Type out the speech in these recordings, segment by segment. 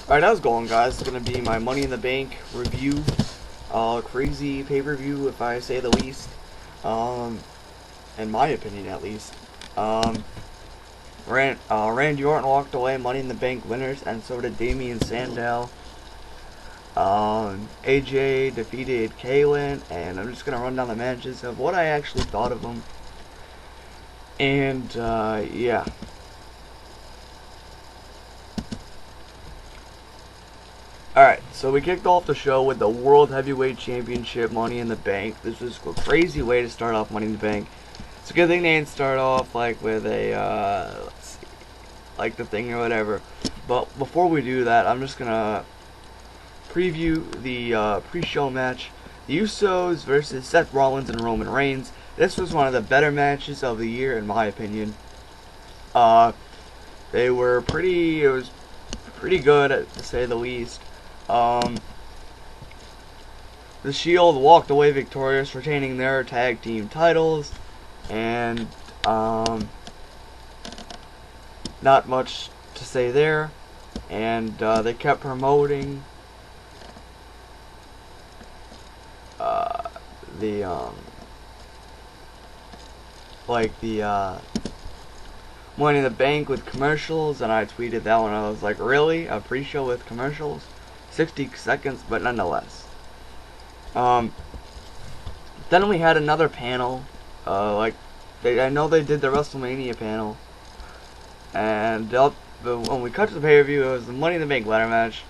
Alright, how's it going, guys? It's gonna be my Money in the Bank review. Crazy pay-per-view, if I say the least. Um, in my opinion, at least. Randy Orton walked away Money in the Bank winners, and so did Damien Sandow. AJ defeated Kaylin, and I'm just gonna run down the matches of what I actually thought of them. And, yeah. Alright, so we kicked off the show with the World Heavyweight Championship Money in the Bank. This was a crazy way to start off Money in the Bank. It's a good thing they didn't start off like with a, let's see, like the thing or whatever. But before we do that, I'm just gonna preview the pre-show match. The Usos versus Seth Rollins and Roman Reigns. This was one of the better matches of the year, in my opinion. It was pretty good, to say the least. The Shield walked away victorious, retaining their tag team titles, and not much to say there. And they kept promoting the Money in the Bank with commercials, and I tweeted that one. I was like, really? A pre-show with commercials? 60 seconds, but nonetheless. Then we had another panel. I know they did the WrestleMania panel. And when we cut to the pay-per-view, it was the Money in the Bank ladder match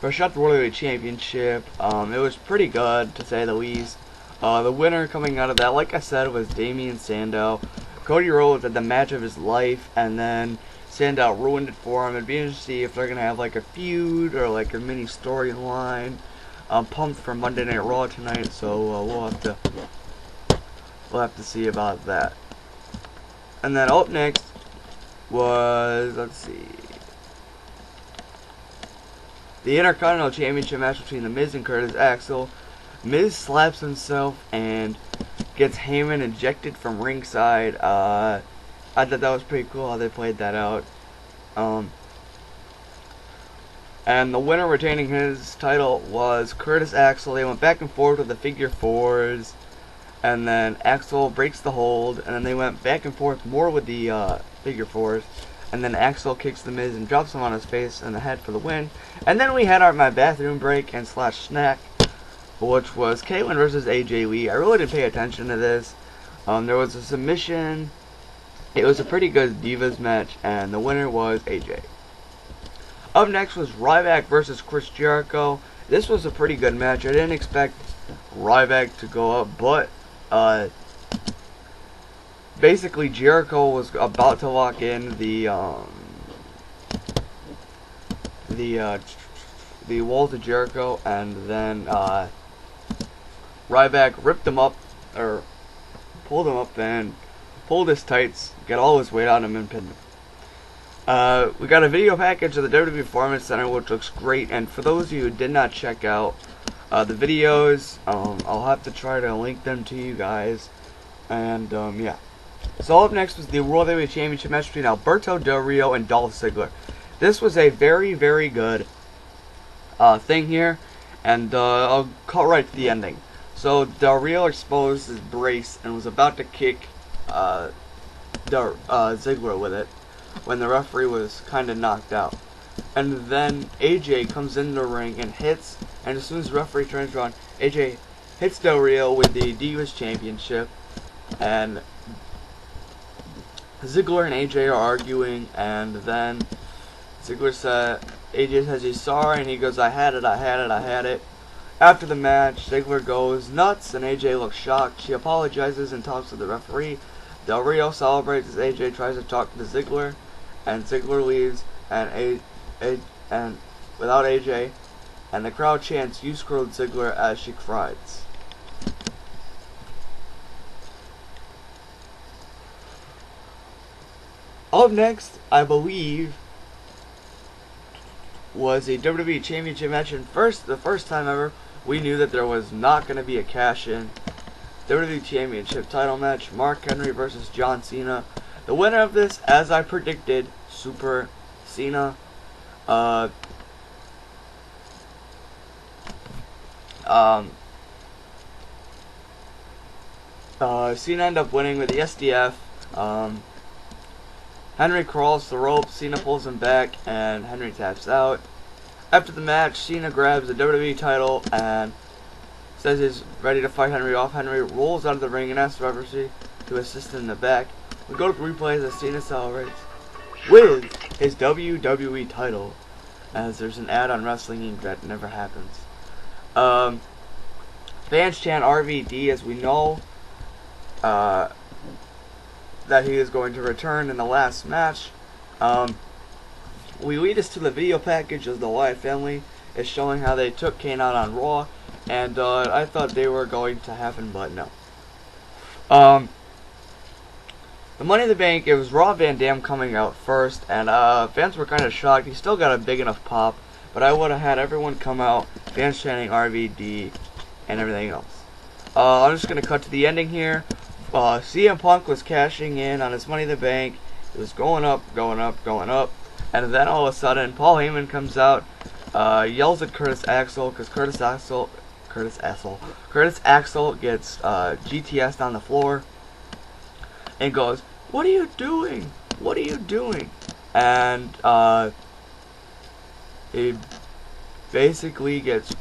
for Shut the World Heavyweight Championship. It was pretty good, to say the least. The winner coming out of that, like I said, was Damien Sandow. Cody Rhodes had the match of his life, and then Sandow ruined it for him. It'd be interesting to see if they're gonna have like a feud or like a mini storyline. I'm pumped for Monday Night Raw tonight, so we'll have to see about that. And then up next was, let's see, the Intercontinental Championship match between The Miz and Curtis Axel. Miz slaps himself and gets Heyman ejected from ringside. I thought that was pretty cool how they played that out. And the winner retaining his title was Curtis Axel. They went back and forth with the figure fours, and then Axel breaks the hold, and then they went back and forth more with the figure fours, and then Axel kicks the Miz and drops him on his face and the head for the win. And then we had my bathroom break and slash snack, which was Kaylin versus AJ Lee. I really didn't pay attention to this. There was a submission. It was a pretty good Divas match, and the winner was AJ. Up next was Ryback versus Chris Jericho. This was a pretty good match. I didn't expect Ryback to go up, but basically Jericho was about to lock in the walls of Jericho, and then Ryback ripped him up, or pulled him up, and pulled his tights, got all his weight on him, and pinned him. We got a video package of the WWE Performance Center, which looks great. And for those of you who did not check out the videos, I'll have to try to link them to you guys. And yeah. So up next was the World Heavyweight Championship match between Alberto Del Rio and Dolph Ziggler. This was a very, very good thing here, and I'll cut right to the ending. So Del Rio exposed his brace and was about to kick Ziggler with it when the referee was kind of knocked out. And then AJ comes in the ring and hits, and as soon as the referee turns around, AJ hits Del Rio with the Divas Championship, and Ziggler and AJ are arguing, and then AJ says he's sorry, and he goes, I had it. After the match, Ziggler goes nuts, and AJ looks shocked. She apologizes and talks to the referee. Del Rio celebrates as AJ tries to talk to Ziggler, and Ziggler leaves, and without AJ, and the crowd chants, "You screwed Ziggler," as she cries. Up next, I believe, was a WWE Championship match, and the first time ever, we knew that there was not going to be a cash-in. WWE Championship title match, Mark Henry versus John Cena. The winner of this, as I predicted, Super Cena. Cena ended up winning with the SDF. Henry crawls the rope, Cena pulls him back, and Henry taps out. After the match, Cena grabs the WWE title and says he's ready to fight Henry off. Henry rolls out of the ring and asks referee to assist him in the back. We go to the replays as Cena celebrates with his WWE title, as there's an ad on Wrestling Inc. that never happens. Fans chant RVD as we know that he is going to return in the last match. We lead us to the video package as the Wyatt family is showing how they took Kane out on Raw, and I thought they were going to happen, but no. The Money in the Bank, it was Rob Van Dam coming out first, and fans were kind of shocked. He still got a big enough pop, but I would have had everyone come out, fans chanting RVD, and everything else. I'm just going to cut to the ending here. CM Punk was cashing in on his Money in the Bank. It was going up, going up, going up, and then all of a sudden, Paul Heyman comes out, yells at Curtis Axel, because Curtis Axel gets GTS'd on the floor, and goes, "What are you doing? What are you doing?" And he basically gets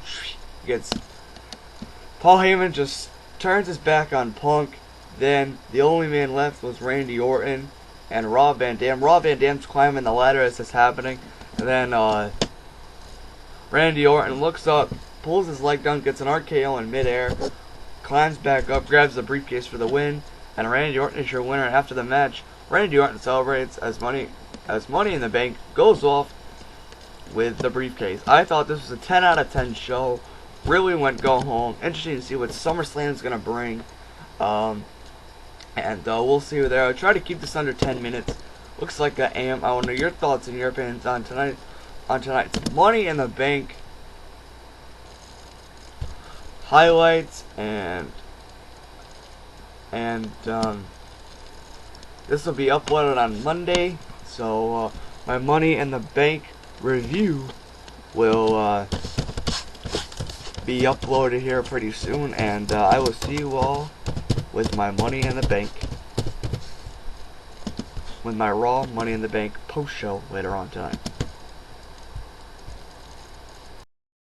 Paul Heyman just turns his back on Punk. Then the only man left was Randy Orton and Rob Van Dam. Rob Van Dam's climbing the ladder as this happening, and then Randy Orton looks up, pulls his leg down, gets an RKO in midair, climbs back up, grabs the briefcase for the win, and Randy Orton is your winner. After the match, Randy Orton celebrates as Money in the Bank goes off with the briefcase. I thought this was a 10 out of 10 show. Really went go home. Interesting to see what SummerSlam is going to bring. And we'll see you there. I'll try to keep this under 10 minutes. Looks like I am. I want to know your thoughts and your opinions on tonight's Money in the Bank highlights, and this will be uploaded on Monday, so my Money in the Bank review will be uploaded here pretty soon, and I will see you all with my Money in the Bank, with my Raw Money in the Bank post show later on tonight.